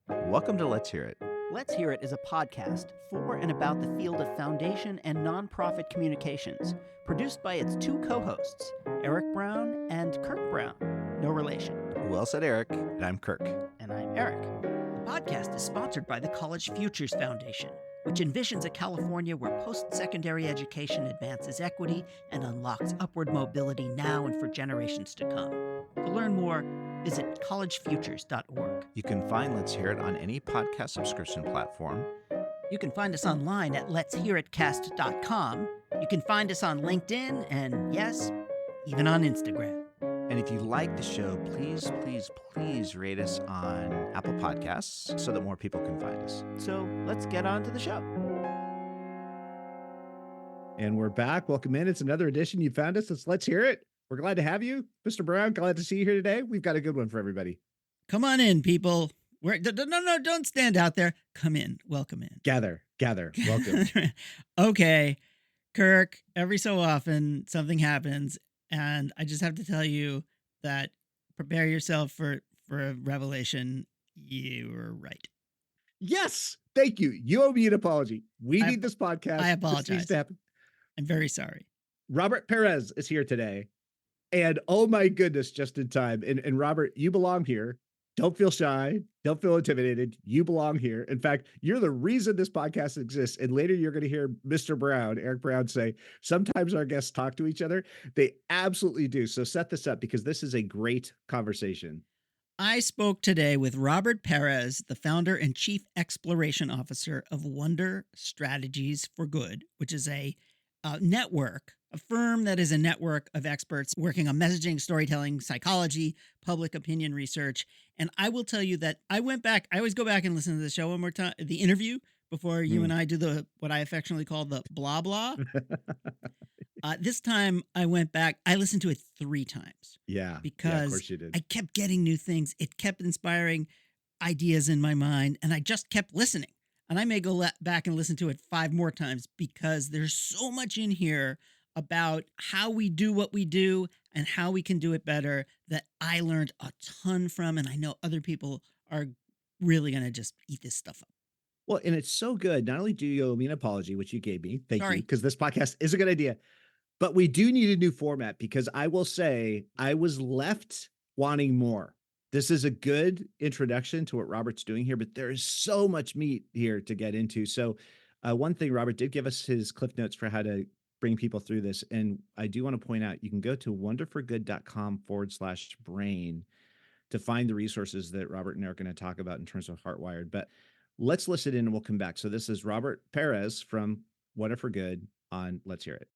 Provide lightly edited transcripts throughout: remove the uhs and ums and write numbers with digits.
Welcome to Let's Hear It. Let's Hear It is a podcast for and about the field of foundation and nonprofit communications, produced by its two co-hosts, Eric Brown and Kirk Brown. No relation. Well said, Eric. And I'm Kirk. And I'm Eric. The podcast is sponsored by the College Futures Foundation, which envisions a California where post-secondary education advances equity and unlocks upward mobility now and for generations to come. To learn more, visit collegefutures.org. You can find Let's Hear It on any podcast subscription platform. You can find us online at letshearitcast.com. You can find us on LinkedIn and, yes, even on Instagram. And if you like the show, please rate us on Apple Podcasts so that more people can find us. So let's get on to the show. And we're back. Welcome in. It's another edition. You found us. Let's hear it. We're glad to have you. Mr. Brown, glad to see you here today. We've got a good one for everybody. Come on in, people. No, don't stand out there. Come in. Welcome in. Gather. Welcome. Okay, Kirk, every so often something happens, and I just have to tell you that prepare yourself for a revelation. You were right. Yes. Thank you. You owe me an apology. We need this podcast. I apologize. This needs to happen. I'm very sorry. Robert Pérez is here today. And oh my goodness, just in time. And Robert, you belong here. Don't feel shy. Don't feel intimidated. You belong here. In fact, you're the reason this podcast exists. And later you're going to hear Mr. Brown, Eric Brown, say, sometimes our guests talk to each other. They absolutely do. So set this up because this is a great conversation. I spoke today with Robert Pérez, the founder and chief exploration officer of Wonder Strategies for Good, which is a network, a firm that is a network of experts working on messaging, storytelling, psychology, public opinion research. And I will tell you that I always go back and listen to the show one more time, the interview, before you and I do what I affectionately call the blah, blah. This time I went back, I listened to it 3 times. Yeah. Because of course you did. I kept getting new things. It kept inspiring ideas in my mind, and I just kept listening. And I may go back and listen to it 5 more times because there's so much in here about how we do what we do and how we can do it better that I learned a ton from. And I know other people are really going to just eat this stuff up. Well, and it's so good. Not only do you owe me an apology, which you gave me, thank Sorry. you, because this podcast is a good idea, but we do need a new format because I will say I was left wanting more. This is a good introduction to what Robert's doing here, but there is so much meat here to get into. So one thing, Robert did give us his cliff notes for how to bring people through this. And I do want to point out, you can go to wonderforgood.com/brain to find the resources that Robert and Eric are going to talk about in terms of Heartwired. But let's listen in and we'll come back. So this is Robert Pérez from Wonder for Good on Let's Hear It.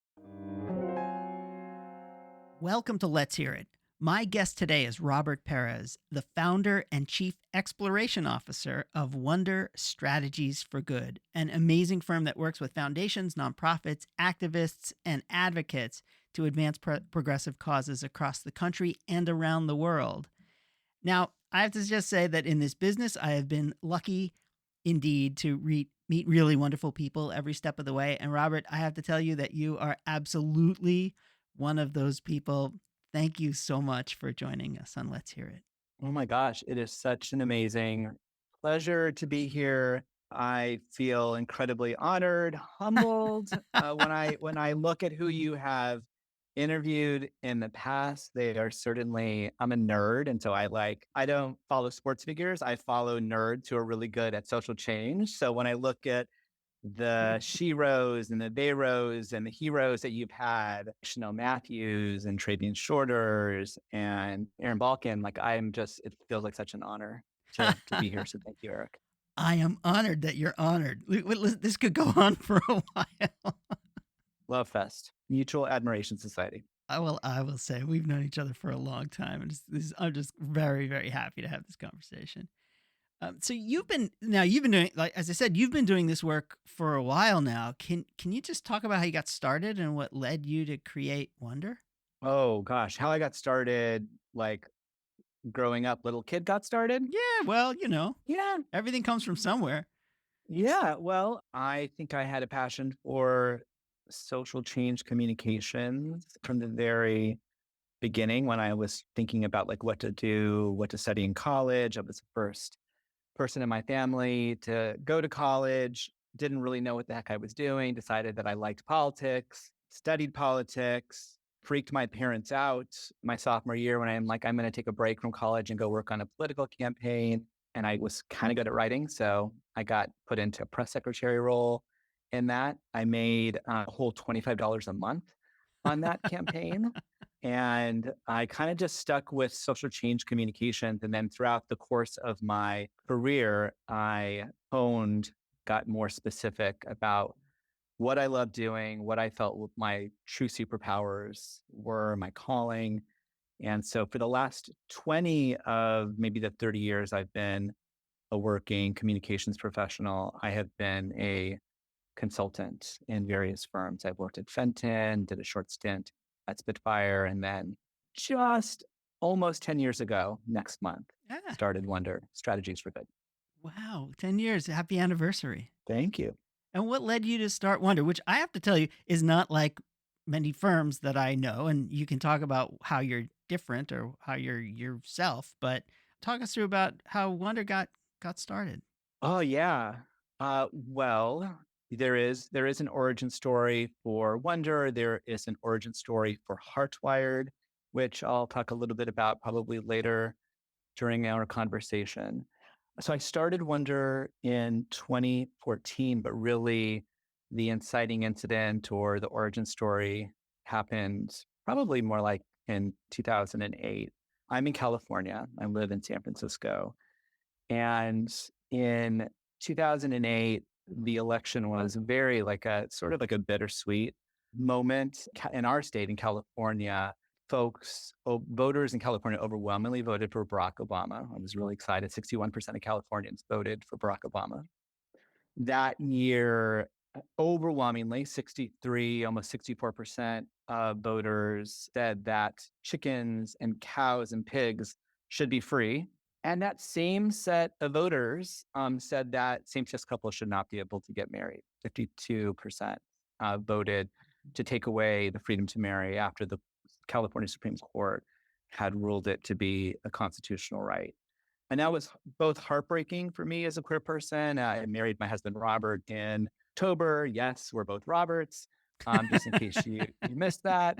Welcome to Let's Hear It. My guest today is Robert Pérez, the founder and chief exploration officer of Wonder Strategies for Good, an amazing firm that works with foundations, nonprofits, activists, and advocates to advance progressive causes across the country and around the world. Now, I have to just say that in this business, I have been lucky indeed to meet really wonderful people every step of the way. And Robert, I have to tell you that you are absolutely one of those people. Thank you so much for joining us on Let's Hear It. Oh my gosh, it is such an amazing pleasure to be here. I feel incredibly honored, humbled when I look at who you have interviewed in the past. They are certainly, I'm a nerd. And so I don't follow sports figures. I follow nerds who are really good at social change. So when I look at the sheroes and the theyros and the heroes that you've had, Chanel Matthews and Travian Shorters and Aaron Balkin, it feels like such an honor to be here. So thank you, Eric. I am honored that you're honored. This could go on for a while. Love Fest, Mutual Admiration Society. I will say we've known each other for a long time. And I'm just very, very happy to have this conversation. So you've been doing, like, as I said, you've been doing this work for a while now. Can you just talk about how you got started and what led you to create Wonder? Oh gosh, how I got started, like growing up, little kid got started. Yeah, well, Yeah. everything comes from somewhere. Yeah. Well, I think I had a passion for social change communications from the very beginning when I was thinking about like what to do, what to study in college. I was first person in my family to go to college, didn't really know what the heck I was doing, decided that I liked politics, studied politics, freaked my parents out my sophomore year when I'm like, I'm going to take a break from college and go work on a political campaign. And I was kind of good at writing. So I got put into a press secretary role in that. I made a whole $25 a month on that campaign. And I kind of just stuck with social change communications. And then throughout the course of my career, I got more specific about what I love doing, what I felt my true superpowers were, my calling. And so for the last 20 of maybe the 30 years I've been a working communications professional, I have been a consultant in various firms. I've worked at Fenton, did a short stint at Spitfire, and then just almost 10 years ago, next month, Ah, started Wonder Strategies for Good. wow, 10 years. Happy anniversary. Thank you. And what led you to start Wonder, which I have to tell you is not like many firms that I know. And you can talk about how you're different or how you're yourself, but talk us through about how Wonder got started. Oh yeah. Well, there is an origin story for Wonder. There is an origin story for Heartwired, which I'll talk a little bit about probably later during our conversation. So I started Wonder in 2014, but really the inciting incident or the origin story happened probably more like in 2008. I'm in California. I live in San Francisco. And in 2008, the election was very like a sort of like a bittersweet moment in our state in California. Voters in California overwhelmingly voted for Barack Obama. I was really excited. 61% of Californians voted for Barack Obama. That year, overwhelmingly, 63, almost 64% of voters said that chickens and cows and pigs should be free. And that same set of voters said that same-sex couples should not be able to get married. 52% voted to take away the freedom to marry after the California Supreme Court had ruled it to be a constitutional right. And that was both heartbreaking for me as a queer person. I married my husband, Robert, in October. Yes, we're both Roberts, just in case you missed that.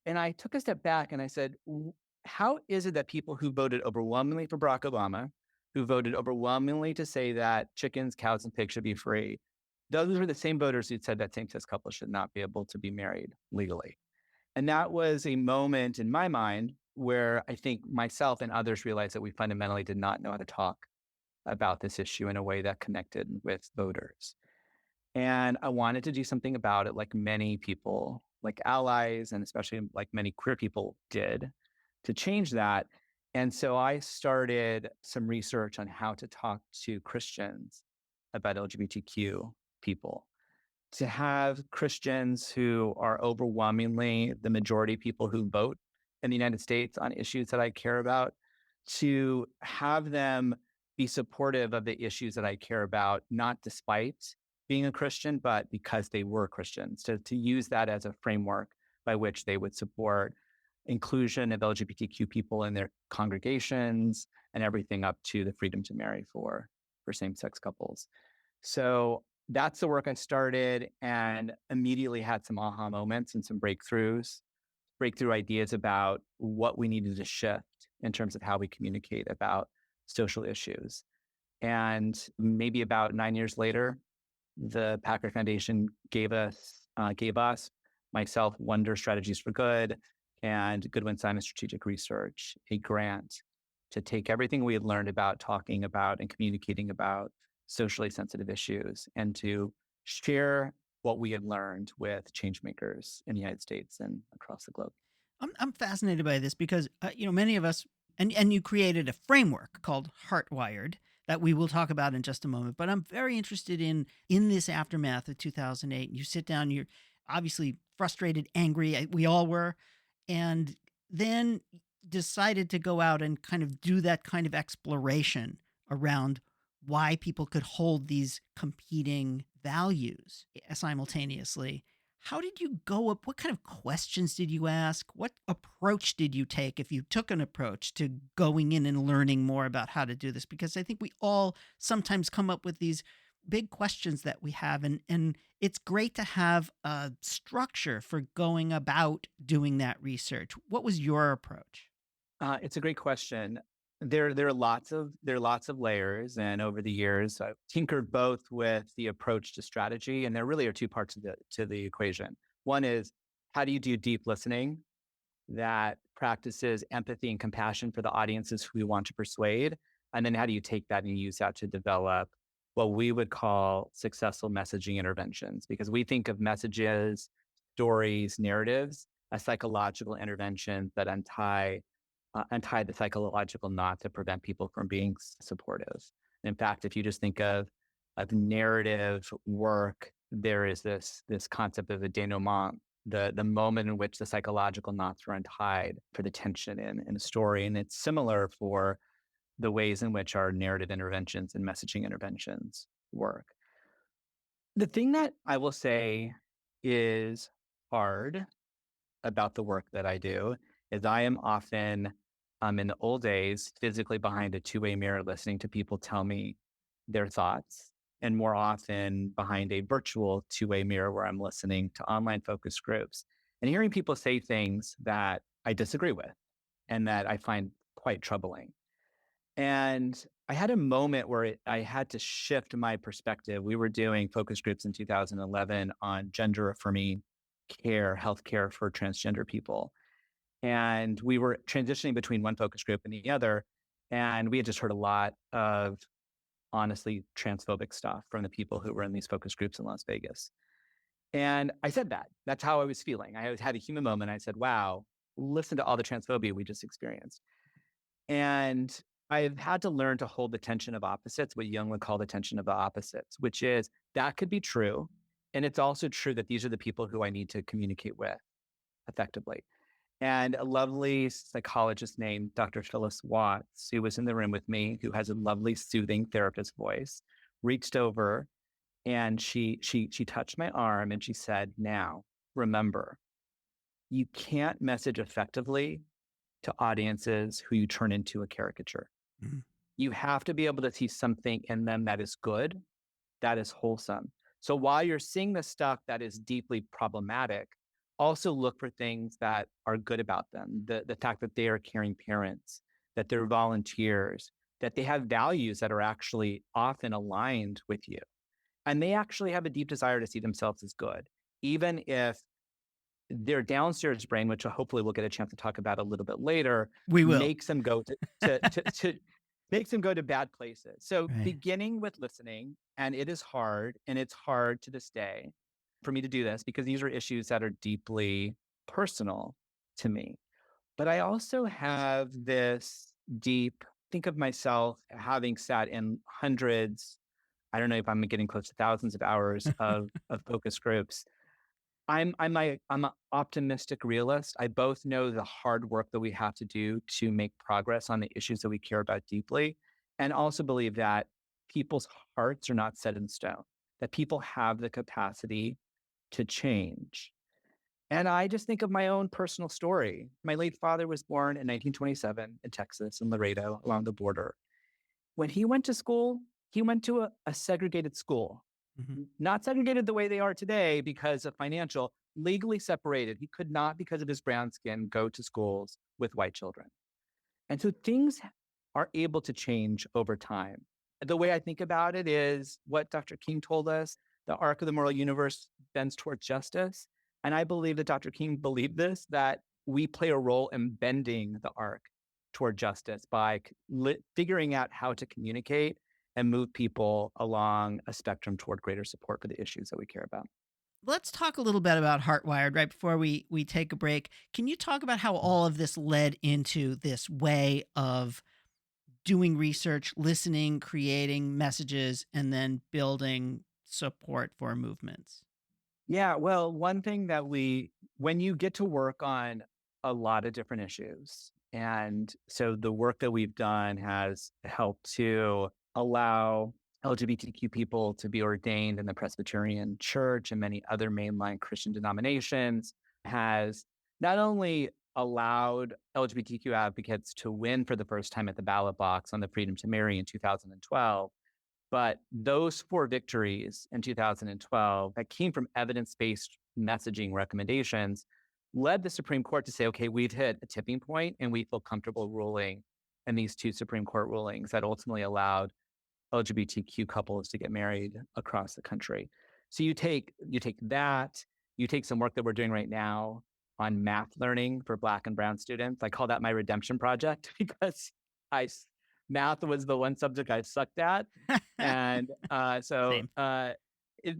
And I took a step back and I said, how is it that people who voted overwhelmingly for Barack Obama, who voted overwhelmingly to say that chickens, cows, and pigs should be free, those were the same voters who said that same-sex couples should not be able to be married legally? And that was a moment in my mind where I think myself and others realized that we fundamentally did not know how to talk about this issue in a way that connected with voters. And I wanted to do something about it, like many people, like allies, and especially like many queer people did, to change that. And so I started some research on how to talk to Christians about LGBTQ people, to have Christians who are overwhelmingly the majority people who vote in the United States on issues that I care about, to have them be supportive of the issues that I care about, not despite being a Christian, but because they were Christians, to use that as a framework by which they would support inclusion of LGBTQ people in their congregations and everything up to the freedom to marry for same-sex couples. So that's the work I started and immediately had some aha moments and some breakthrough ideas about what we needed to shift in terms of how we communicate about social issues. And maybe about 9 years later, the Packer Foundation gave us, myself, Wonder Strategies for Good, and Goodwin Simon Strategic Research, a grant to take everything we had learned about talking about and communicating about socially sensitive issues and to share what we had learned with change makers in the United States and across the globe. I'm fascinated by this because many of us and you created a framework called Heartwired that we will talk about in just a moment. But I'm very interested in this aftermath of 2008. You sit down, you're obviously frustrated, angry. We all were, and then decided to go out and kind of do that kind of exploration around why people could hold these competing values simultaneously. How did you go up? What kind of questions did you ask? What approach did you take, if you took an approach to going in and learning more about how to do this? Because I think we all sometimes come up with these big questions that we have, and it's great to have a structure for going about doing that research. What was your approach? It's a great question. There are lots of layers, and over the years, I've tinkered both with the approach to strategy, and there really are two parts to the equation. One is, how do you do deep listening that practices empathy and compassion for the audiences who we want to persuade, and then how do you take that and use that to develop what we would call successful messaging interventions? Because we think of messages, stories, narratives as psychological interventions that untie the psychological knot to prevent people from being supportive. In fact, if you just think of narrative work, there is this concept of a denouement, the moment in which the psychological knots are untied for the tension in a story. And it's similar for the ways in which our narrative interventions and messaging interventions work. The thing that I will say is hard about the work that I do is I am often, in the old days, physically behind a two-way mirror listening to people tell me their thoughts, and more often behind a virtual two-way mirror where I'm listening to online focus groups and hearing people say things that I disagree with and that I find quite troubling. And I had a moment where I had to shift my perspective. We were doing focus groups in 2011 on gender affirming care, healthcare for transgender people. And we were transitioning between one focus group and the other. And we had just heard a lot of, honestly, transphobic stuff from the people who were in these focus groups in Las Vegas. And I said that. That's how I was feeling. I had a human moment. I said, wow, listen to all the transphobia we just experienced. And I've had to learn to hold the tension of opposites, what Jung would call the tension of the opposites, which is that could be true. And it's also true that these are the people who I need to communicate with effectively. And a lovely psychologist named Dr. Phyllis Watts, who was in the room with me, who has a lovely, soothing therapist voice, reached over and she touched my arm and she said, "Now, remember, you can't message effectively to audiences who you turn into a caricature. Mhm. You have to be able to see something in them that is good, that is wholesome. So while you're seeing the stuff that is deeply problematic, also look for things that are good about them. The fact that they are caring parents, that they're volunteers, that they have values that are actually often aligned with you. And they actually have a deep desire to see themselves as good, even if their downstairs brain, which hopefully we'll get a chance to talk about a little bit later, We will. makes them go to makes them go to bad places. So Right. beginning with listening, and it is hard, and it's hard to this day for me to do this because these are issues that are deeply personal to me. But I also have this deep think of myself having sat in hundreds, I don't know if I'm getting close to thousands of hours of focus groups. I'm an optimistic realist. I both know the hard work that we have to do to make progress on the issues that we care about deeply, and also believe that people's hearts are not set in stone, that people have the capacity to change. And I just think of my own personal story. My late father was born in 1927 in Texas, in Laredo, along the border. When he went to school, he went to a segregated school. Mhm. Not segregated the way they are today because of financial, legally separated. He could not, because of his brown skin, go to schools with white children. And so things are able to change over time. The way I think about it is what Dr. King told us, the arc of the moral universe bends towards justice. And I believe that Dr. King believed this, that we play a role in bending the arc toward justice by figuring out how to communicate and move people along a spectrum toward greater support for the issues that we care about. Let's talk a little bit about Heartwired right before we take a break. Can you talk about how all of this led into this way of doing research, listening, creating messages, and then building support for movements? Yeah, well, one thing that when you get to work on a lot of different issues, and so the work that we've done has helped to allow LGBTQ people to be ordained in the Presbyterian Church and many other mainline Christian denominations, has not only allowed LGBTQ advocates to win for the first time at the ballot box on the Freedom to Marry in 2012, but those 4 victories in 2012 that came from evidence-based messaging recommendations led the Supreme Court to say, okay, we've hit a tipping point and we feel comfortable ruling in these 2 Supreme Court rulings that ultimately allowed LGBTQ couples to get married across the country. So you take that, you take some work that we're doing right now on math learning for Black and Brown students. I call that my redemption project because math was the one subject I sucked at. And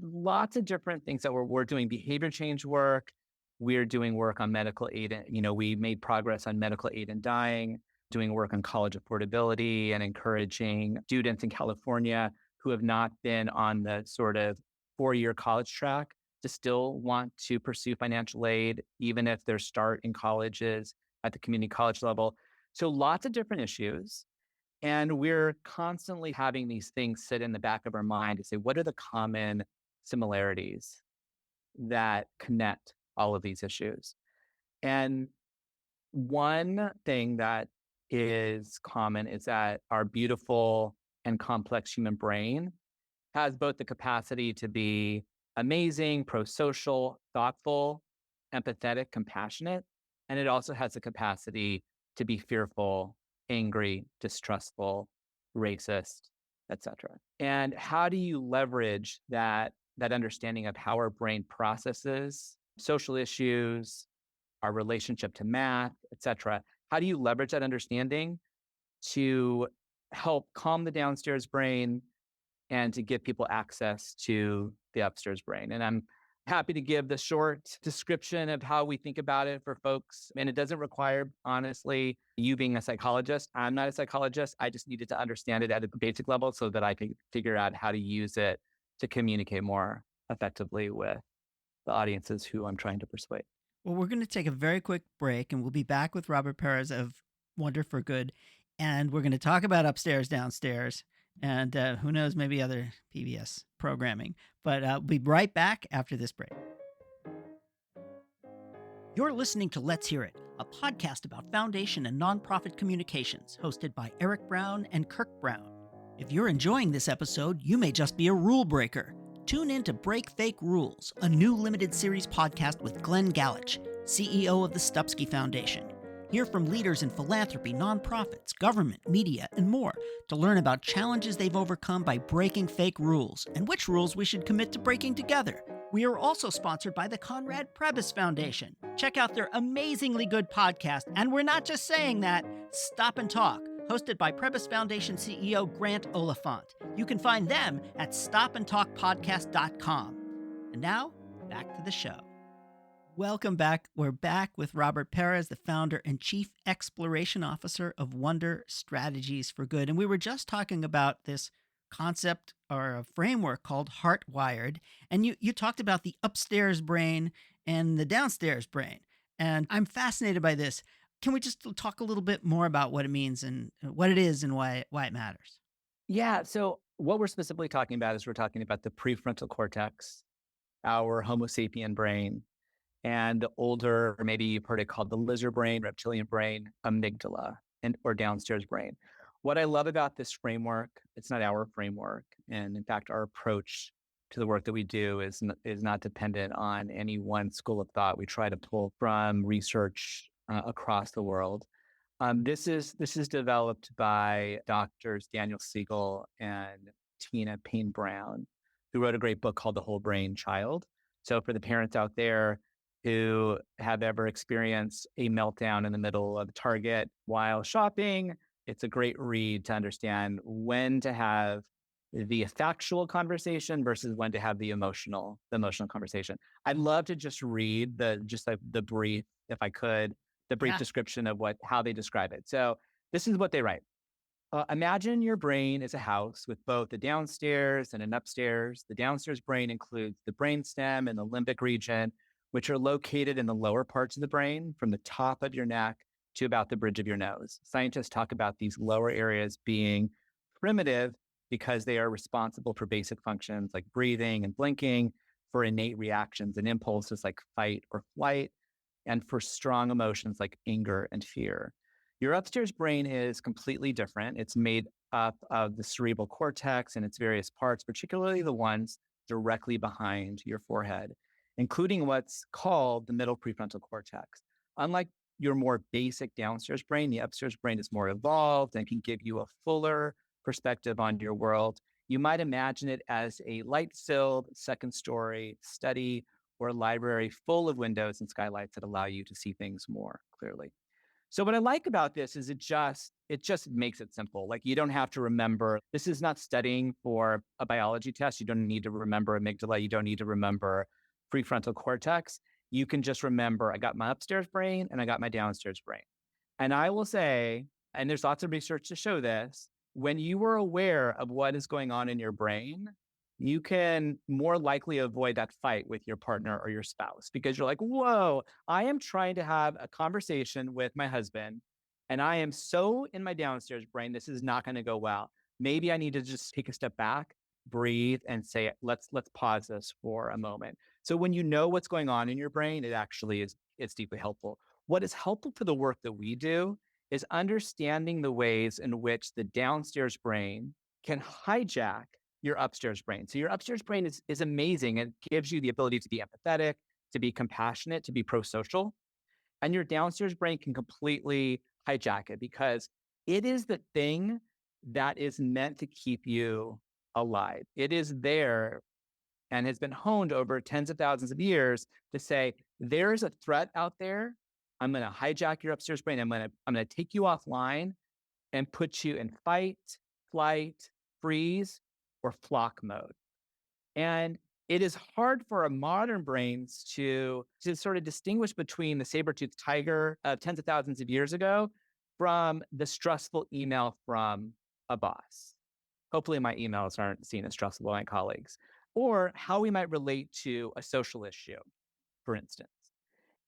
lots of different things that we're doing behavior change work. We're doing work on medical aid. We made progress on medical aid in dying, doing work on college affordability and encouraging students in California who have not been on the sort of 4-year college track to still want to pursue financial aid, even if their start in college is at the community college level. So lots of different issues. And we're constantly having these things sit in the back of our mind to say, what are the common similarities that connect all of these issues? And one thing that is common is that our beautiful and complex human brain has both the capacity to be amazing, pro-social, thoughtful, empathetic, compassionate, and it also has the capacity to be fearful, angry, distrustful, racist, etc. And how do you leverage that understanding of how our brain processes social issues, our relationship to math, etc.? How do you leverage that understanding to help calm the downstairs brain and to give people access to the upstairs brain? And I'm happy to give the short description of how we think about it for folks. And it doesn't require, honestly, you being a psychologist. I'm not a psychologist. I just needed to understand it at a basic level so that I could figure out how to use it to communicate more effectively with the audiences who I'm trying to persuade. Well, we're going to take a very quick break, and we'll be back with Robert Pérez of Wonder for Good. And we're going to talk about Upstairs, Downstairs, and who knows, maybe other PBS programming. But we'll be right back after this break. You're listening to Let's Hear It, a podcast about foundation and nonprofit communications, hosted by Eric Brown and Kirk Brown. If you're enjoying this episode, you may just be a rule breaker. Tune in to Break Fake Rules, a new limited series podcast with Glenn Galich, CEO of the Stupsky Foundation. Hear from leaders in philanthropy, nonprofits, government, media, and more to learn about challenges they've overcome by breaking fake rules and which rules we should commit to breaking together. We are also sponsored by the Conrad Prebys Foundation. Check out their amazingly good podcast, and we're not just saying that, Stop and Talk, hosted by Prebys Foundation CEO Grant Oliphant. You can find them at stopandtalkpodcast.com. And now, back to the show. Welcome back. We're back with Robert Pérez, the founder and chief exploration officer of Wonder Strategies for Good. And we were just talking about this concept or a framework called Heartwired. And you talked about the upstairs brain and the downstairs brain. And I'm fascinated by this. Can we just talk a little bit more about what it means and what it is and why it matters? Yeah. So what we're specifically talking about is we're talking about the prefrontal cortex, our Homo sapien brain, and the older, or maybe you've heard it called the lizard brain, reptilian brain, amygdala, or downstairs brain. What I love about this framework, it's not our framework. And in fact, our approach to the work that we do is not dependent on any one school of thought. We try to pull from research across the world. This is developed by doctors Daniel Siegel and Tina Payne Brown, who wrote a great book called The Whole Brain Child. So for the parents out there who have ever experienced a meltdown in the middle of Target while shopping, it's a great read to understand when to have the factual conversation versus when to have the emotional conversation. I'd love to just read the brief, if I could, the brief description of how they describe it. So this is what they write. Imagine your brain is a house with both a downstairs and an upstairs. The downstairs brain includes the brainstem and the limbic region, which are located in the lower parts of the brain from the top of your neck to about the bridge of your nose. Scientists talk about these lower areas being primitive because they are responsible for basic functions like breathing and blinking, for innate reactions and impulses like fight or flight, and for strong emotions like anger and fear. Your upstairs brain is completely different. It's made up of the cerebral cortex and its various parts, particularly the ones directly behind your forehead, including what's called the middle prefrontal cortex. Unlike your more basic downstairs brain, the upstairs brain is more evolved and can give you a fuller perspective on your world. You might imagine it as a light-filled second-story study or library full of windows and skylights that allow you to see things more clearly. So what I like about this is it just makes it simple. Like you don't have to remember. This is not studying for a biology test. You don't need to remember amygdala. You don't need to remember prefrontal cortex. You can just remember I got my upstairs brain and I got my downstairs brain. And I will say, and there's lots of research to show this, when you are aware of what is going on in your brain, you can more likely avoid that fight with your partner or your spouse because you're like, whoa, I am trying to have a conversation with my husband and I am so in my downstairs brain, this is not going to go well. Maybe I need to just take a step back, breathe and say, let's pause this for a moment. So when you know what's going on in your brain, it's deeply helpful. What is helpful for the work that we do is understanding the ways in which the downstairs brain can hijack your upstairs brain. So your upstairs brain is amazing. It gives you the ability to be empathetic, to be compassionate, to be pro-social. And your downstairs brain can completely hijack it because it is the thing that is meant to keep you alive. It is there and has been honed over tens of thousands of years to say, there is a threat out there. I'm going to hijack your upstairs brain. I'm going to take you offline and put you in fight, flight, freeze, or flock mode. And it is hard for our modern brains to sort of distinguish between the saber-toothed tiger of tens of thousands of years ago from the stressful email from a boss. Hopefully my emails aren't seen as stressful by my colleagues. Or how we might relate to a social issue, for instance.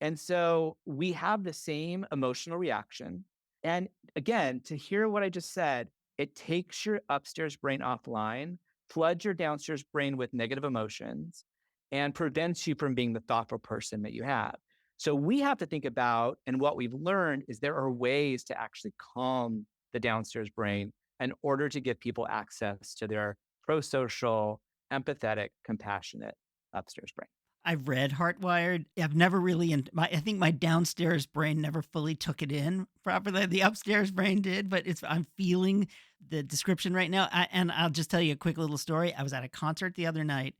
And so we have the same emotional reaction. And again, to hear what I just said, it takes your upstairs brain offline, floods your downstairs brain with negative emotions, and prevents you from being the thoughtful person that you have. So we have to think about, and what we've learned is there are ways to actually calm the downstairs brain in order to give people access to their pro-social, empathetic, compassionate upstairs brain. I've read Heartwired. I've never really, I think my downstairs brain never fully took it in properly. The upstairs brain did, but I'm feeling the description right now. And I'll just tell you a quick little story. I was at a concert the other night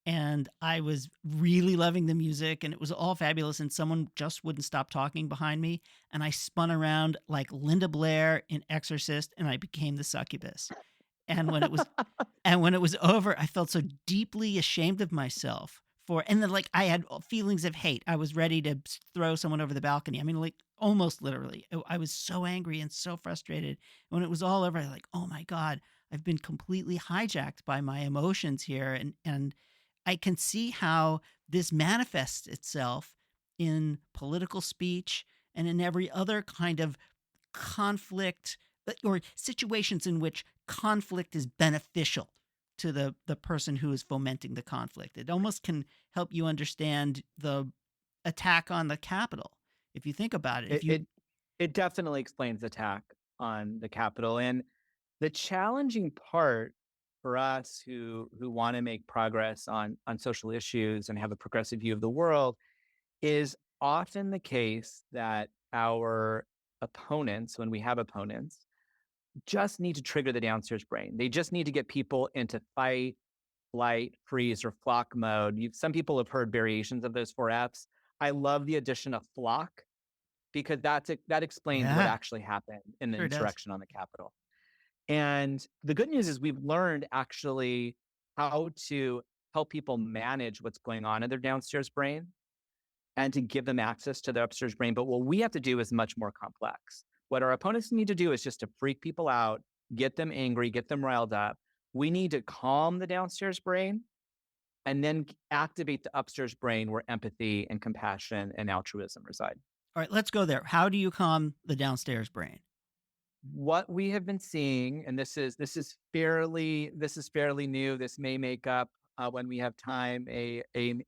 and I was really loving the music and it was all fabulous. And someone just wouldn't stop talking behind me. And I spun around like Linda Blair in Exorcist and I became the succubus. And when it was over, I felt so deeply ashamed of myself and then like I had feelings of hate. I was ready to throw someone over the balcony. I mean, like almost literally. I was so angry and so frustrated. When it was all over, I was like, oh my God, I've been completely hijacked by my emotions here. And I can see how this manifests itself in political speech and in every other kind of conflict or situations in which conflict is beneficial to the person who is fomenting the conflict. It almost can help you understand the attack on the Capitol, if you think about it. It definitely explains the attack on the Capitol. And the challenging part for us who want to make progress on social issues and have a progressive view of the world is often the case that our opponents, when we have opponents, just need to trigger the downstairs brain. They just need to get people into fight, flight, freeze, or flock mode. Some people have heard variations of those 4 Fs. I love the addition of flock because that explains what actually happened in the insurrection on the Capitol. And the good news is we've learned actually how to help people manage what's going on in their downstairs brain and to give them access to their upstairs brain. But what we have to do is much more complex. What our opponents need to do is just to freak people out, get them angry, get them riled up. We need to calm the downstairs brain and then activate the upstairs brain where empathy and compassion and altruism reside. All right, let's go there. How do you calm the downstairs brain? What we have been seeing, and this is fairly new. This may make up when we have time a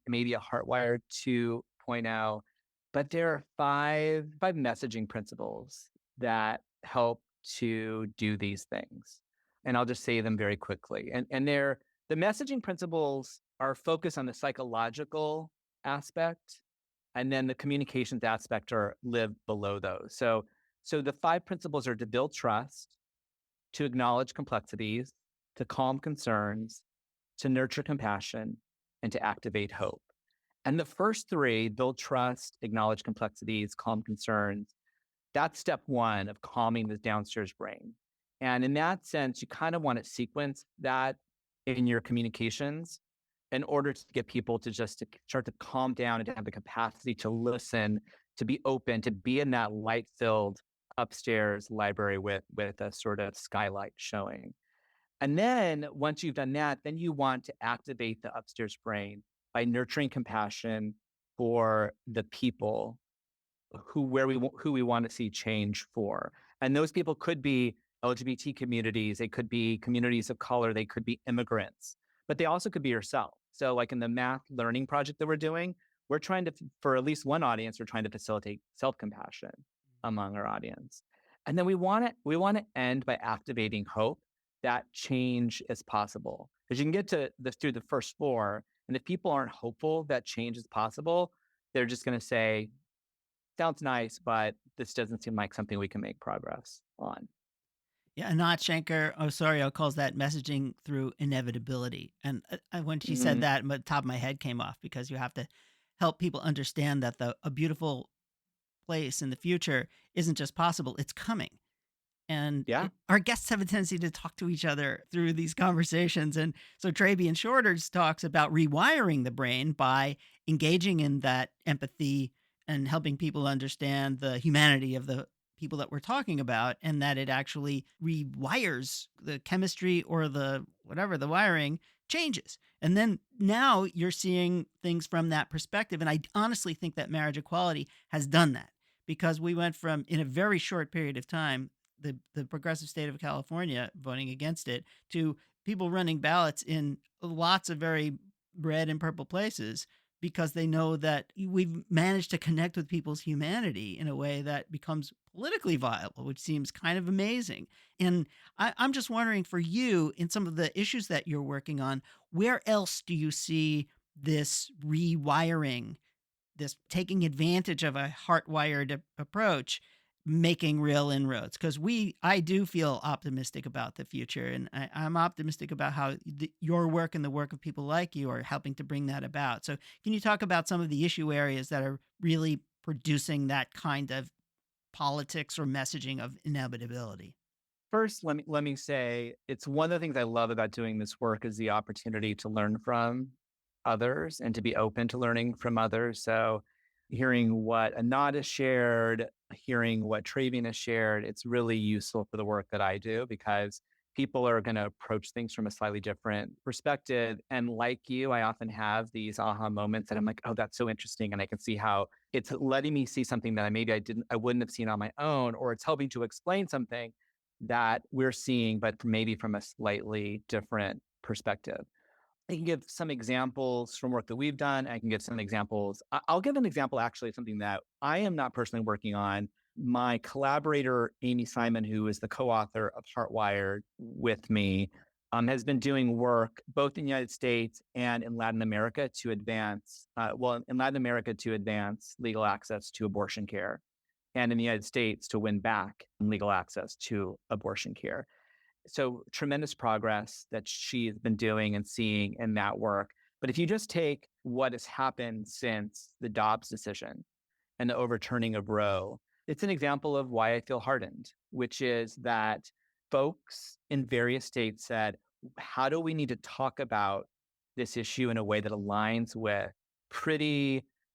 maybe a Heartwired 2.0, but there are five messaging principles that help to do these things, and I'll just say them very quickly. And the messaging principles are focused on the psychological aspect, and then the communications aspect are live below those. So the five principles are to build trust, to acknowledge complexities, to calm concerns, to nurture compassion, and to activate hope. And the first three, build trust, acknowledge complexities, calm concerns, that's step one of calming the downstairs brain. And in that sense, you kind of want to sequence that in your communications in order to get people to start to calm down and to have the capacity to listen, to be open, to be in that light-filled upstairs library with a sort of skylight showing. And then once you've done that, then you want to activate the upstairs brain by nurturing compassion for the people who we want to see change for. And those people could be LGBT communities, they could be communities of color, they could be immigrants, but they also could be yourself. So like in the math learning project that we're doing, we're trying to, for at least one audience, we're trying to facilitate self-compassion among our audience. And then we want to end by activating hope that change is possible. Because you can get to through the first four, and if people aren't hopeful that change is possible, they're just going to say, sounds nice, but this doesn't seem like something we can make progress on. Yeah, Anat Shanker Osorio calls that messaging through inevitability. And when she said that, the top of my head came off, because you have to help people understand that a beautiful place in the future isn't just possible, it's coming. And Yeah. our guests have a tendency to talk to each other through these conversations. And so Trabian Shorters talks about rewiring the brain by engaging in that empathy and helping people understand the humanity of the people that we're talking about, and that it actually rewires the chemistry, or the whatever the wiring changes. And then now you're seeing things from that perspective. And I honestly think that marriage equality has done that, because we went from, in a very short period of time, the progressive state of California voting against it, to people running ballots in lots of very red and purple places, because they know that we've managed to connect with people's humanity in a way that becomes politically viable, which seems kind of amazing. And I'm just wondering, for you, in some of the issues that you're working on, where else do you see this rewiring, this taking advantage of a Heartwired approach, making real inroads? Because I do feel optimistic about the future, and I'm optimistic about how your work and the work of people like you are helping to bring that about. So can you talk about some of the issue areas that are really producing that kind of politics or messaging of inevitability? First, let me say, it's one of the things I love about doing this work is the opportunity to learn from others and to be open to learning from others. So hearing what Anat has shared, hearing what Travian has shared, it's really useful for the work that I do, because people are going to approach things from a slightly different perspective. And like you, I often have these aha moments that I'm like, oh, that's so interesting. And I can see how it's letting me see something that I wouldn't have seen on my own, or it's helping to explain something that we're seeing, but maybe from a slightly different perspective. I can give some examples from work that we've done. I can give some examples. I'll give an example, actually, of something that I am not personally working on. My collaborator, Amy Simon, who is the co-author of Heartwired with me, has been doing work both in the United States and in Latin America to advance, in Latin America to advance legal access to abortion care, and in the United States to win back legal access to abortion care. So tremendous progress that she's been doing and seeing in that work. But if you just take what has happened since the Dobbs decision and the overturning of Roe, it's an example of why I feel heartened, which is that folks in various states said, how do we need to talk about this issue in a way that aligns with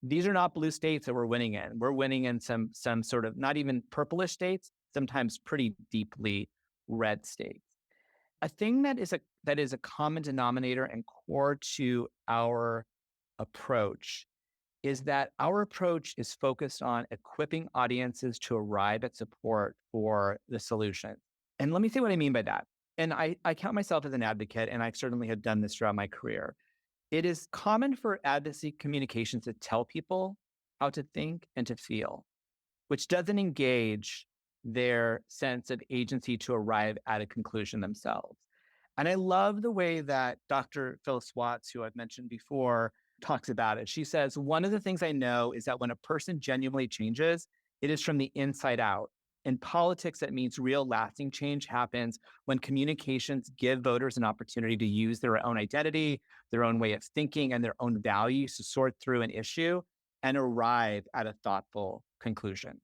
these are not blue states that we're winning in. We're winning in some sort of not even purplish states, sometimes pretty deeply red states. A thing that is a common denominator and core to our approach is that our approach is focused on equipping audiences to arrive at support for the solution. And let me say what I mean by that. And I count myself as an advocate, and I certainly have done this throughout my career. It is common for advocacy communications to tell people how to think and to feel, which doesn't engage their sense of agency to arrive at a conclusion themselves. And I love the way that Dr. Phyllis Watts, who I've mentioned before, talks about it. She says, one of the things I know is that when a person genuinely changes, it is from the inside out. In politics, that means real lasting change happens when communications give voters an opportunity to use their own identity, their own way of thinking, and their own values to sort through an issue and arrive at a thoughtful conclusion.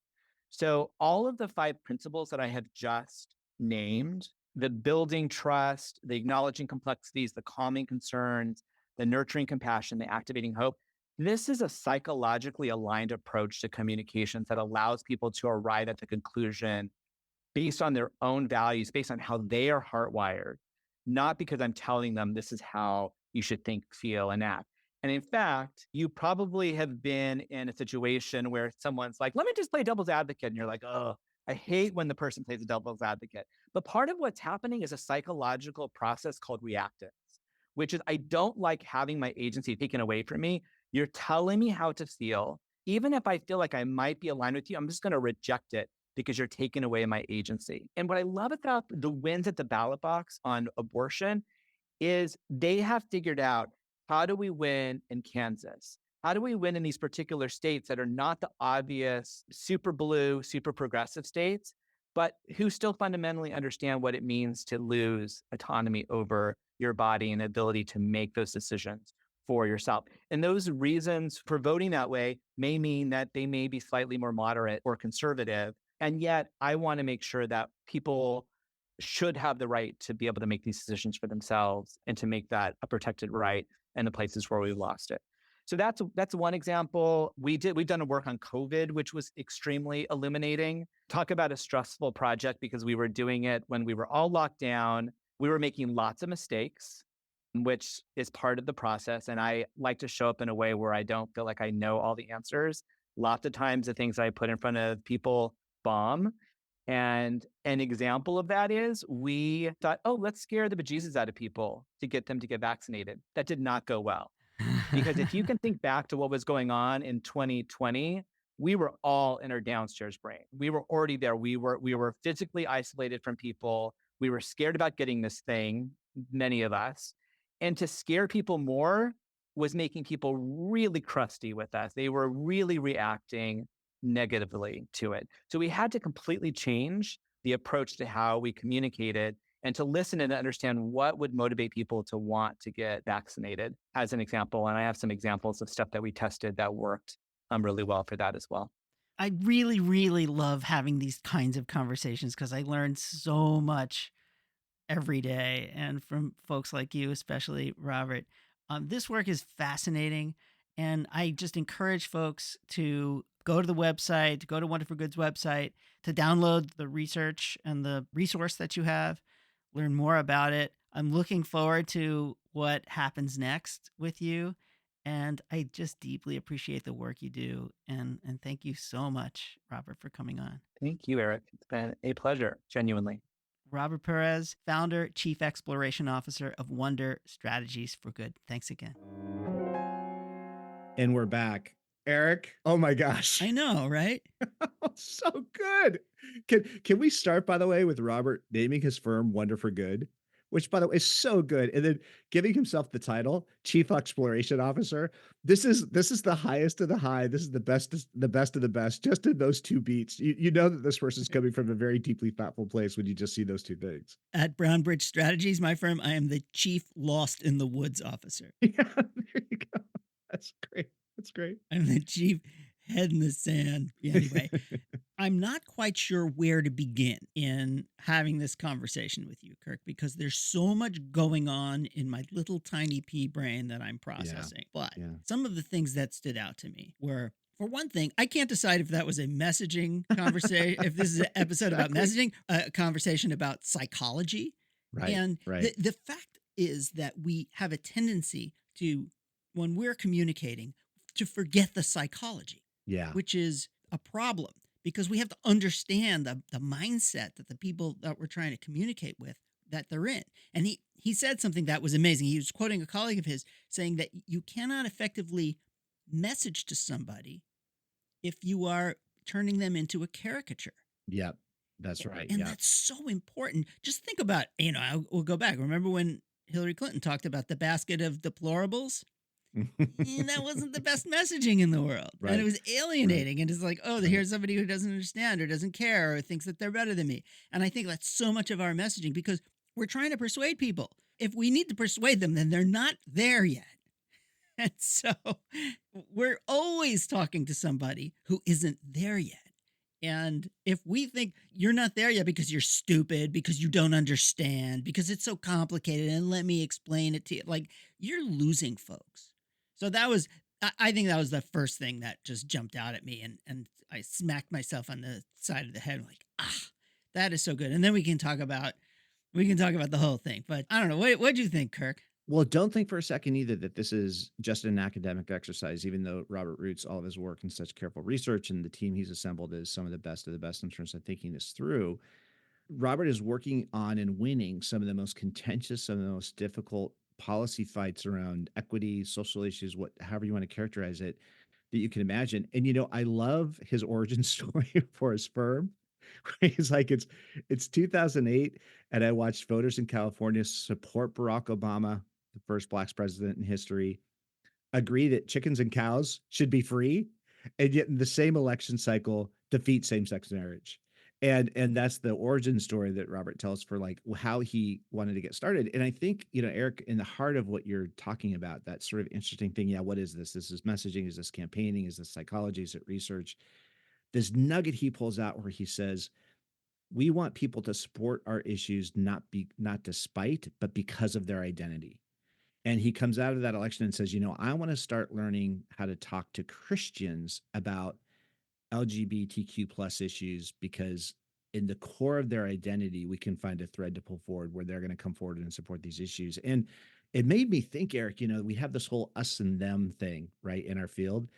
So all of the 5 principles that I have just named, the building trust, the acknowledging complexities, the calming concerns, the nurturing compassion, the activating hope, this is a psychologically aligned approach to communications that allows people to arrive at the conclusion based on their own values, based on how they are hardwired, not because I'm telling them this is how you should think, feel, and act. And in fact, you probably have been in a situation where someone's like, let me just play devil's advocate. And you're like, oh, I hate when the person plays a devil's advocate. But part of what's happening is a psychological process called reactive, which is I don't like having my agency taken away from me. You're telling me how to feel. Even if I feel like I might be aligned with you, I'm just going to reject it because you're taking away my agency. And what I love about the wins at the ballot box on abortion is they have figured out, how do we win in Kansas? How do we win in these particular states that are not the obvious super blue, super progressive states, but who still fundamentally understand what it means to lose autonomy over your body and ability to make those decisions for yourself? And those reasons for voting that way may mean that they may be slightly more moderate or conservative. And yet I want to make sure that people should have the right to be able to make these decisions for themselves and to make that a protected right in the places where we've lost it. So that's one example. We've done a work on COVID, which was extremely illuminating. Talk about a stressful project because we were doing it when we were all locked down. We were making lots of mistakes, which is part of the process. And I like to show up in a way where I don't feel like I know all the answers. Lots of times the things I put in front of people bomb. And an example of that is we thought, oh, let's scare the bejesus out of people to get them to get vaccinated. That did not go well. Because if you can think back to what was going on in 2020, we were all in our downstairs brain. We were already there. We were physically isolated from people. We were scared about getting this thing, many of us. And to scare people more was making people really crusty with us. They were really reacting negatively to it. So we had to completely change the approach to how we communicated and to listen and understand what would motivate people to want to get vaccinated, as an example. And I have some examples of stuff that we tested that worked really well for that as well. I really, really love having these kinds of conversations because I learn so much every day, and from folks like you, especially Robert. This work is fascinating, and I just encourage folks to go to the website, to go to Wonder for Good's website, to download the research and the resource that you have, learn more about it. I'm looking forward to what happens next with you, and I just deeply appreciate the work you do. And thank you so much, Robert, for coming on. Thank you, Eric. It's been a pleasure, genuinely. Robert Pérez, founder, chief exploration officer of Wonder Strategies for Good. Thanks again. And we're back. Eric, oh my gosh. I know, right? So good. Can we start, by the way, with Robert naming his firm Wonder for Good, which, by the way, is so good, and then giving himself the title Chief Exploration Officer. This is the highest of the high. This is the best of the best. Just in those two beats, you know that this person's coming from a very deeply thoughtful place when you just see those two things. At Brown Bridge Strategies, my firm, I am the Chief Lost in the Woods Officer. Yeah, there you go. That's great. That's great. I'm the chief head in the sand. Anyway, I'm not quite sure where to begin in having this conversation with you, Kirk, because there's so much going on in my little tiny pea brain that I'm processing. But some of the things that stood out to me were, for one thing, I can't decide if that was a messaging conversation, if this is an episode about messaging, a conversation about psychology. Right. And the fact is that we have a tendency to, when we're communicating, to forget the psychology, Yeah. which is a problem because we have to understand the mindset that the people that we're trying to communicate with that they're in. And he said something that was amazing. He was quoting a colleague of his saying that you cannot effectively message to somebody if you are turning them into a caricature. Yep. That's right. And Yeah. that's so important. Just think about, we'll go back. Remember when Hillary Clinton talked about the basket of deplorables? That wasn't the best messaging in the world. And Right. it was alienating. And it's like, oh, Right. here's somebody who doesn't understand or doesn't care or thinks that they're better than me. And I think that's so much of our messaging because we're trying to persuade people. If we need to persuade them, then they're not there yet. And so we're always talking to somebody who isn't there yet. And if we think you're not there yet because you're stupid, because you don't understand, because it's so complicated, and let me explain it to you, like you're losing folks. So I think that was the first thing that just jumped out at me, and I smacked myself on the side of the head, like, that is so good. And then we can talk about the whole thing. But I don't know, what'd you think, Kirk? Well, don't think for a second either that this is just an academic exercise, even though Robert roots all of his work in such careful research and the team he's assembled is some of the best in terms of thinking this through. Robert is working on and winning some of the most contentious, some of the most difficult policy fights around equity, social issues, however you want to characterize it, that you can imagine. And I love his origin story for his firm. Where he's like, it's 2008, and I watched voters in California support Barack Obama, the first Black president in history, agree that chickens and cows should be free, and yet in the same election cycle defeat same-sex marriage. And that's the origin story that Robert tells for like how he wanted to get started. And I think, Eric, in the heart of what you're talking about, that sort of interesting thing, yeah, what is this? This is messaging, is this campaigning, is this psychology, is it research? This nugget he pulls out where he says, we want people to support our issues not despite, but because of their identity. And he comes out of that election and says, I want to start learning how to talk to Christians about LGBTQ plus issues because in the core of their identity, we can find a thread to pull forward where they're going to come forward and support these issues. And it made me think, Eric, we have this whole us and them thing, right, in our field.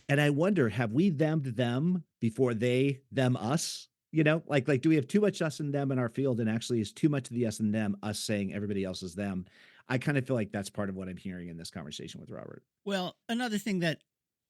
And I wonder, have we them before they them us? Like do we have too much us and them in our field, and actually is too much of the us and them us saying everybody else is them? I kind of feel like that's part of what I'm hearing in this conversation with Robert. Well, another thing that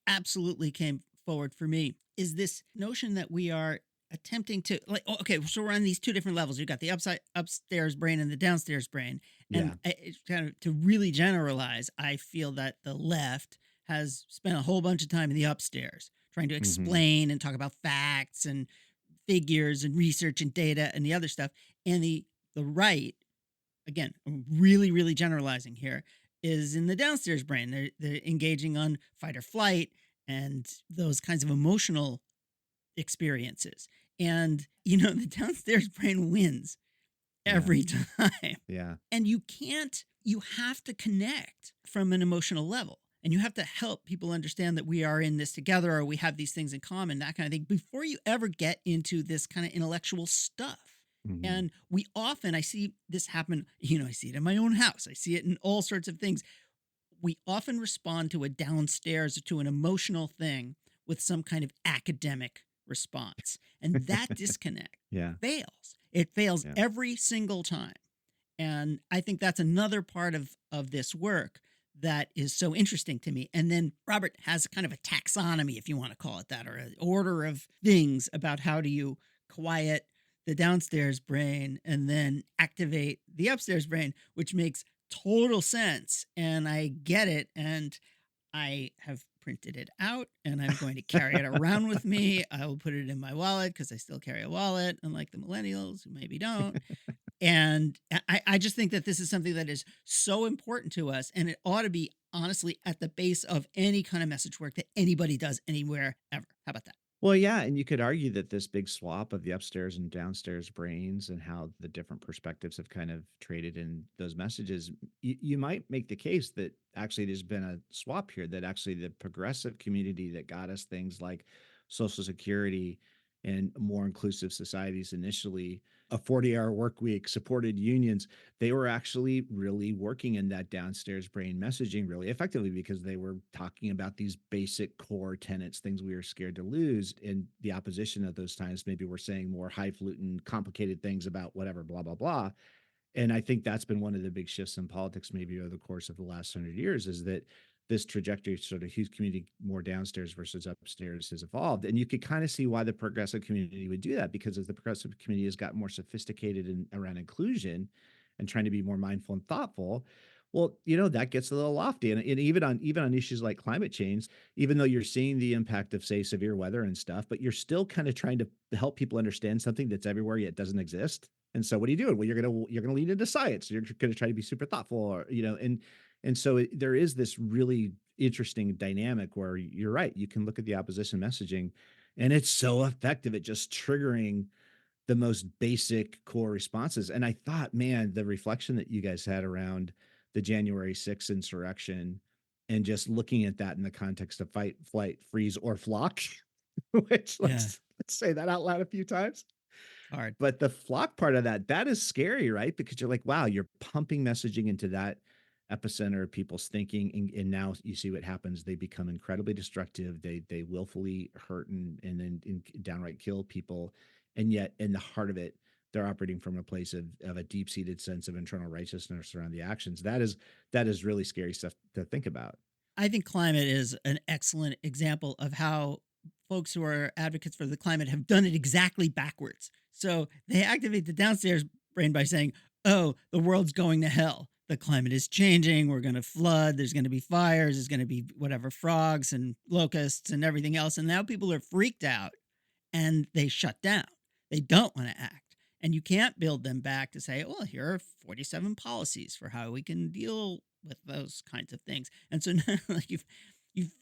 absolutely came forward for me is this notion that we are attempting to okay, so we're on these two different levels. You've got the upstairs brain and the downstairs brain. And it's kind of to really generalize, I feel that the left has spent a whole bunch of time in the upstairs trying to explain and talk about facts and figures and research and data and the other stuff. And the right, again, I'm really, really generalizing here, is in the downstairs brain. They're engaging on fight or flight and those kinds of emotional experiences. And, the downstairs brain wins every time. Yeah. And you have to connect from an emotional level. And you have to help people understand that we are in this together, or we have these things in common, that kind of thing, before you ever get into this kind of intellectual stuff. And we often, I see this happen, I see it in my own house. I see it in all sorts of things. We often respond to a downstairs or to an emotional thing with some kind of academic response. And that disconnect fails. It fails every single time. And I think that's another part of this work that is so interesting to me. And then Robert has kind of a taxonomy, if you want to call it that, or an order of things about how do you quiet the downstairs brain and then activate the upstairs brain, which makes total sense. And I get it. And I have printed it out and I'm going to carry it around with me. I will put it in my wallet because I still carry a wallet, unlike the millennials who maybe don't. And I just think that this is something that is so important to us, and it ought to be honestly at the base of any kind of message work that anybody does anywhere ever. How about that? Well, yeah, and you could argue that this big swap of the upstairs and downstairs brains and how the different perspectives have kind of traded in those messages, you might make the case that actually there's been a swap here, that actually the progressive community that got us things like Social Security and more inclusive societies initially a 40-hour work week, supported unions. They were actually really working in that downstairs brain messaging really effectively because they were talking about these basic core tenets, things we were scared to lose. In the opposition at those times, maybe we're saying more highfalutin, complicated things about whatever, blah, blah, blah. And I think that's been one of the big shifts in politics, maybe over the course of the last 100 years, is that this trajectory, sort of whose community more downstairs versus upstairs, has evolved. And you could kind of see why the progressive community would do that, because as the progressive community has gotten more sophisticated around inclusion and trying to be more mindful and thoughtful, well, that gets a little lofty. And even on issues like climate change, even though you're seeing the impact of, say, severe weather and stuff, but you're still kind of trying to help people understand something that's everywhere yet doesn't exist. And so what are you doing? Well, you're gonna lean into science. You're going to try to be super thoughtful, and so there is this really interesting dynamic where you're right. You can look at the opposition messaging, and it's so effective at just triggering the most basic core responses. And I thought, man, the reflection that you guys had around the January 6th insurrection and just looking at that in the context of fight, flight, freeze, or flock, which let's say that out loud a few times. Hard. But the flock part of that is scary, right? Because you're like, wow, you're pumping messaging into that epicenter of people's thinking. And now you see what happens. They become incredibly destructive. They willfully hurt and downright kill people. And yet in the heart of it, they're operating from a place of a deep-seated sense of internal righteousness around the actions. That is really scary stuff to think about. I think climate is an excellent example of how folks who are advocates for the climate have done it exactly backwards. So they activate the downstairs brain by saying, oh, the world's going to hell. The climate is changing. We're going to flood. There's going to be fires. There's going to be whatever, frogs and locusts and everything else. And now people are freaked out and they shut down. They don't want to act. And you can't build them back to say, oh, here are 47 policies for how we can deal with those kinds of things. And so now, like you've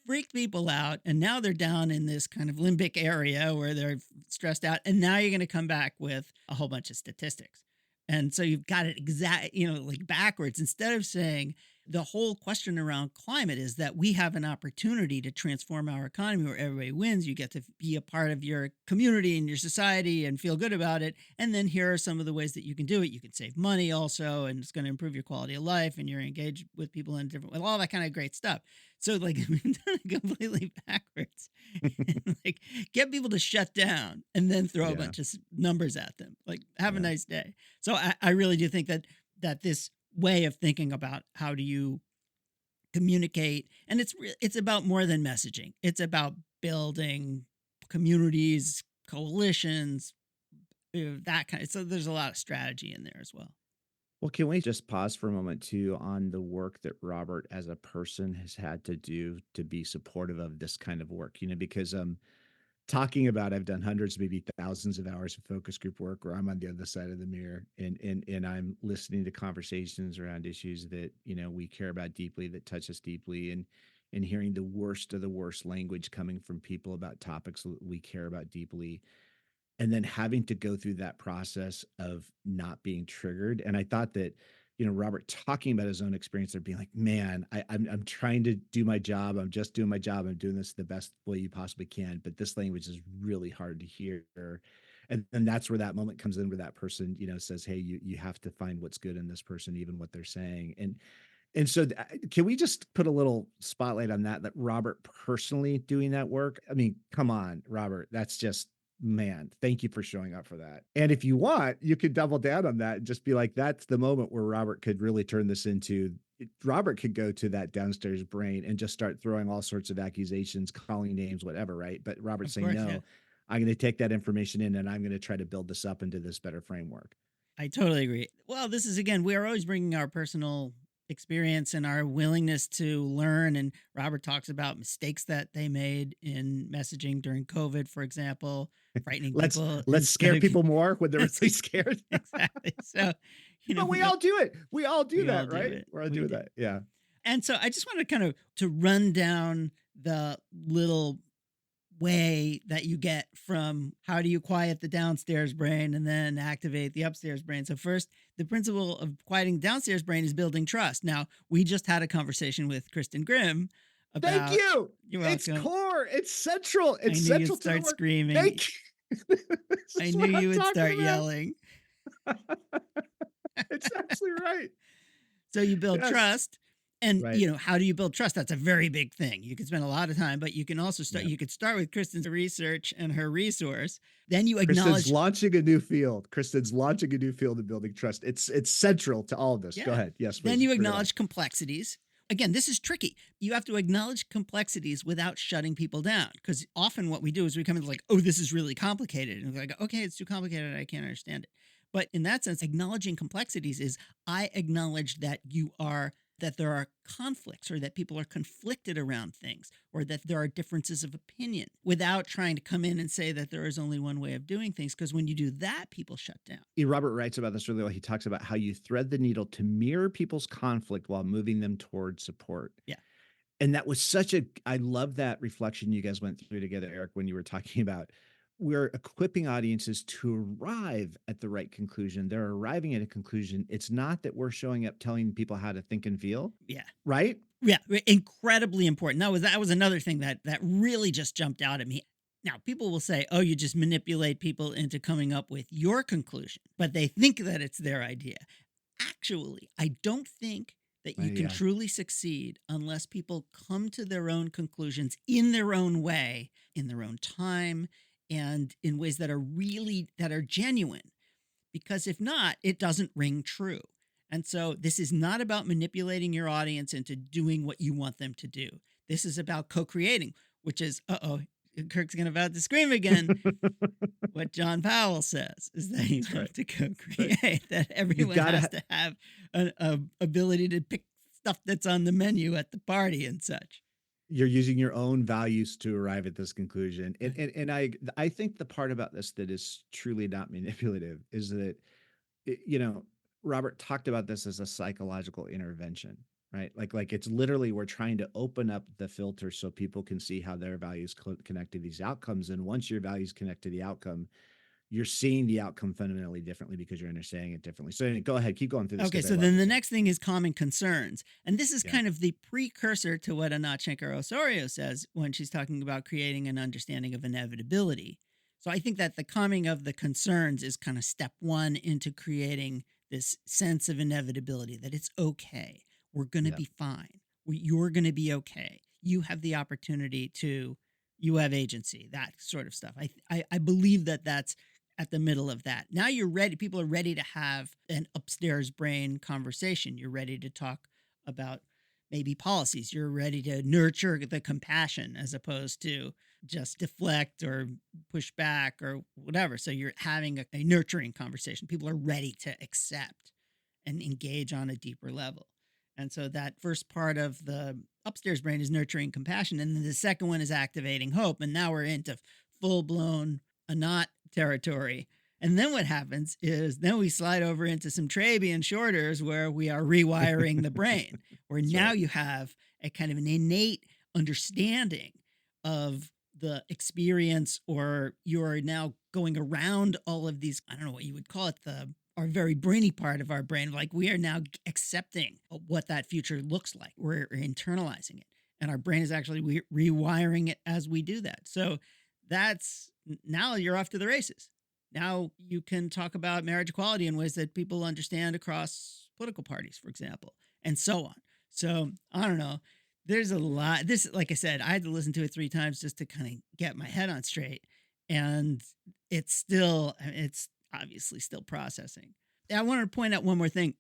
freaked people out, and now they're down in this kind of limbic area where they're stressed out. And now you're going to come back with a whole bunch of statistics. And so you've got it like backwards. Instead of saying the whole question around climate is that we have an opportunity to transform our economy where everybody wins. You get to be a part of your community and your society and feel good about it. And then here are some of the ways that you can do it. You can save money also, and it's going to improve your quality of life, and you're engaged with people in different, all that kind of great stuff. So like we've done it completely backwards. Like get people to shut down and then throw a bunch of numbers at them. Like have a nice day. So I really do think that this way of thinking about how do you communicate, and it's about more than messaging. It's about building communities, coalitions, that kind of. So there's a lot of strategy in there as well. Well, can we just pause for a moment too on the work that Robert as a person has had to do to be supportive of this kind of work? Because talking about, I've done hundreds, maybe thousands of hours of focus group work where I'm on the other side of the mirror and I'm listening to conversations around issues that, we care about deeply, that touch us deeply, and hearing the worst of the worst language coming from people about topics that we care about deeply. And then having to go through that process of not being triggered. And I thought that, Robert talking about his own experience there, being like, man, I'm trying to do my job. I'm just doing my job. I'm doing this the best way you possibly can. But this language is really hard to hear. And that's where that moment comes in where that person, says, hey, you have to find what's good in this person, even what they're saying. And so can we just put a little spotlight on that Robert personally doing that work? I mean, come on, Robert, that's just, man, thank you for showing up for that. And if you want, you could double down on that and just be like, that's the moment where Robert could really turn this into, Robert could go to that downstairs brain and just start throwing all sorts of accusations, calling names, whatever, right? But Robert's saying, no, I'm going to take that information in and I'm going to try to build this up into this better framework. I totally agree. Well, this is, again, we are always bringing our personal experience and our willingness to learn. And Robert talks about mistakes that they made in messaging during COVID, for example, frightening people. Let's scare people more when they're really scared. Exactly. So, but we all do it. We all do that, right? We're all doing that. Yeah. And so I just want to kind of to run down the little way that you get from how do you quiet the downstairs brain and then activate the upstairs brain. So first, the principle of quieting the downstairs brain is building trust. Now, we just had a conversation with Kristen Grimm about... Thank you. It's core. It's central. It's central to start screaming. Thank you. I knew you would start yelling. It's absolutely right. So you build Yes. trust. And, Right. how do you build trust? That's a very big thing. You could spend a lot of time, but you can also Yeah. you could start with Kristen's research and her resource. Then you Kristen's acknowledge, launching a new field. Kristen's launching a new field in building trust. It's central to all of this. Go yeah. ahead. Yes, Then please you bring it on. acknowledge complexities. Again, this is tricky. You have to acknowledge complexities without shutting people down. Because often what we do is we come in like, oh, this is really complicated. And we're like, okay, it's too complicated. I can't understand it. But in that sense, acknowledging complexities is I acknowledge that there are conflicts or that people are conflicted around things or that there are differences of opinion without trying to come in and say that there is only one way of doing things. Because when you do that, people shut down. Robert writes about this really well. He talks about how you thread the needle to mirror people's conflict while moving them towards support. Yeah. And that was I love that reflection you guys went through together, Eric, when you were talking about we're equipping audiences to arrive at the right conclusion. They're arriving at a conclusion. It's not that we're showing up telling people how to think and feel. Yeah. Right? Yeah, incredibly important. That was another thing that really just jumped out at me. Now, people will say, "Oh, you just manipulate people into coming up with your conclusion," but they think that it's their idea. Actually, I don't think that you can Yeah. truly succeed unless people come to their own conclusions in their own way, in their own time, and in ways that are genuine. Because if not, it doesn't ring true. And so this is not about manipulating your audience into doing what you want them to do. This is about co-creating, which is, Kirk's going to about to scream again. What John Powell says is that you have to co-create, that everyone has to have an ability to pick stuff that's on the menu at the party and such. You're using your own values to arrive at this conclusion. And I think the part about this that is truly not manipulative is that, Robert talked about this as a psychological intervention, right? Like it's literally, we're trying to open up the filter so people can see how their values connect to these outcomes. And once your values connect to the outcome, you're seeing the outcome fundamentally differently because you're understanding it differently. So anyway, go ahead, keep going through this. Okay, so then the next thing is common concerns. And this is kind of the precursor to what Anat Shenker-Osorio says when she's talking about creating an understanding of inevitability. So I think that the calming of the concerns is kind of step one into creating this sense of inevitability, that it's okay. We're going to be fine. You're going to be okay. You have the opportunity you have agency, that sort of stuff. I believe that that's at the middle of that. Now you're ready. People are ready to have an upstairs brain conversation. You're ready to talk about maybe policies. You're ready to nurture the compassion as opposed to just deflect or push back or whatever. So you're having a nurturing conversation. People are ready to accept and engage on a deeper level. And so that first part of the upstairs brain is nurturing compassion. And then the second one is activating hope. And now we're into full-blown Anat territory. And then what happens is then we slide over into some Trabian shorters where we are rewiring the brain, where now you have a kind of an innate understanding of the experience, or you're now going around all of these, I don't know what you would call it, our very brainy part of our brain. Like we are now accepting what that future looks like. We're internalizing it. And our brain is actually rewiring it as we do that. So now you're off to the races. Now you can talk about marriage equality in ways that people understand across political parties, for example, and so on. So I don't know. There's a lot. This, like I said, I had to listen to it 3 times just to kind of get my head on straight. And it's obviously still processing. I wanted to point out one more thing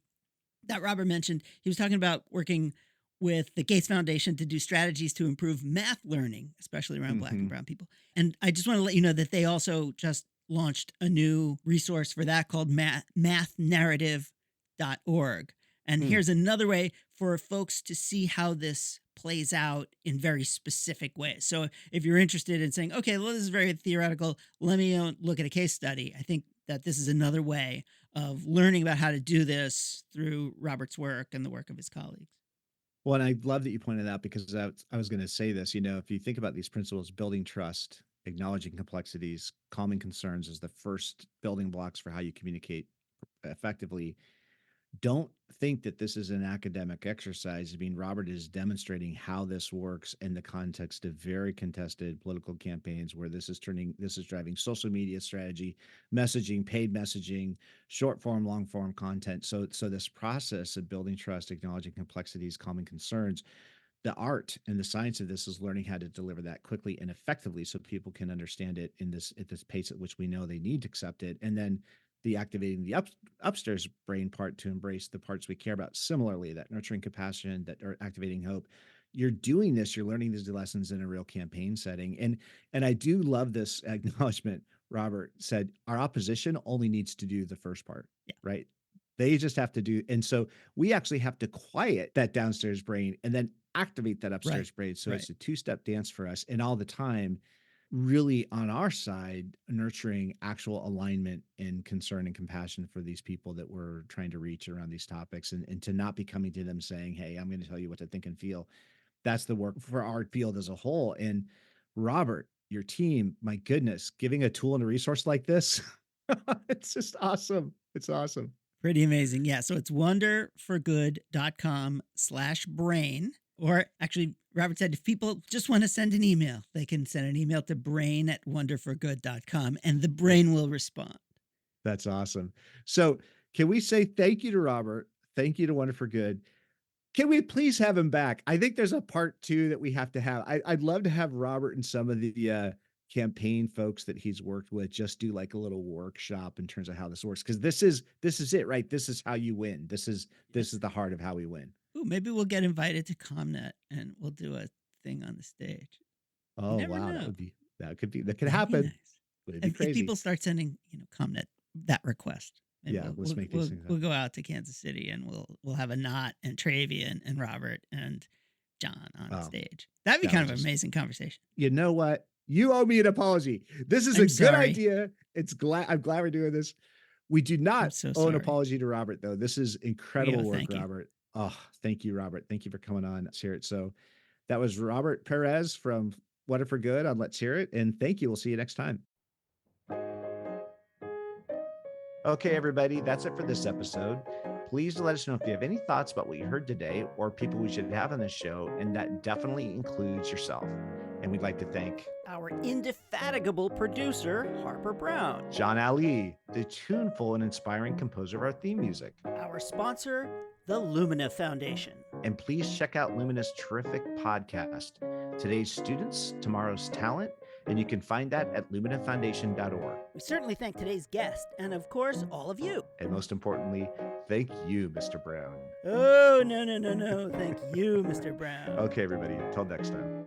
that Robert mentioned. He was talking about working with the Gates Foundation to do strategies to improve math learning, especially around Black and brown people. And I just want to let you know that they also just launched a new resource for that called mathnarrative.org. And here's another way for folks to see how this plays out in very specific ways. So if you're interested in saying, okay, well, this is very theoretical, let me look at a case study, I think that this is another way of learning about how to do this through Robert's work and the work of his colleagues. Well, and I love that you pointed out, because I was going to say this, if you think about these principles, building trust, acknowledging complexities, calming concerns as the first building blocks for how you communicate effectively, don't think that this is an academic exercise. I mean, Robert is demonstrating how this works in the context of very contested political campaigns where this is driving social media strategy, messaging, paid messaging, short form, long form content. So this process of building trust, acknowledging complexities, calming concerns, the art and the science of this is learning how to deliver that quickly and effectively so people can understand it at this pace at which we know they need to accept it. And then the activating the upstairs brain part to embrace the parts we care about. Similarly, that nurturing compassion, that are activating hope. You're doing this, you're learning these lessons in a real campaign setting. And I do love this acknowledgement. Robert said, our opposition only needs to do the first part, right? They just have to do. And so we actually have to quiet that downstairs brain and then activate that upstairs brain. So it's a two-step dance for us. And all the time, really on our side, nurturing actual alignment and concern and compassion for these people that we're trying to reach around these topics, and to not be coming to them saying, hey, I'm going to tell you what to think and feel. That's the work for our field as a whole. And Robert, your team, my goodness, giving a tool and a resource like this, it's just awesome. It's awesome. Pretty amazing. Yeah. So it's wonderforgood.com/brain. Or actually, Robert said if people just want to send an email, they can send an email to brain@wonderforgood.com and the brain will respond. That's awesome. So can we say thank you to Robert? Thank you to Wonder for Good. Can we please have him back? I think there's a part 2 that we have to have. I'd love to have Robert and some of the campaign folks that he's worked with just do like a little workshop in terms of how this works. Because this is it, right? This is how you win. This is the heart of how we win. Ooh, maybe we'll get invited to ComNet and we'll do a thing on the stage. Oh wow, know. that could happen. Nice. It'd be crazy. If people start sending, ComNet that request. Let's make these things happen. We'll go out to Kansas City and we'll have a Knot and Travia and Robert and John on the stage. That'd be kind of an amazing conversation. You know what? You owe me an apology. This is a good idea. I'm glad we're doing this. We do not owe an apology to Robert, though. This is incredible work, Robert. Oh, thank you, Robert. Thank you for coming on. Let's hear it. So that was Robert Pérez from Wonder for Good on Let's Hear It. And thank you. We'll see you next time. Okay, everybody, that's it for this episode. Please let us know if you have any thoughts about what you heard today or people we should have on this show, and that definitely includes yourself. And we'd like to thank our indefatigable producer, Harper Brown, John Ali, the tuneful and inspiring composer of our theme music, our sponsor, the Lumina Foundation. And please check out Lumina's terrific podcast, Today's Students, Tomorrow's Talent, and you can find that at luminafoundation.org. We certainly thank today's guest, and of course, all of you. And most importantly, thank you, Mr. Brown. Oh, no. Thank you, Mr. Brown. Okay, everybody. Until next time.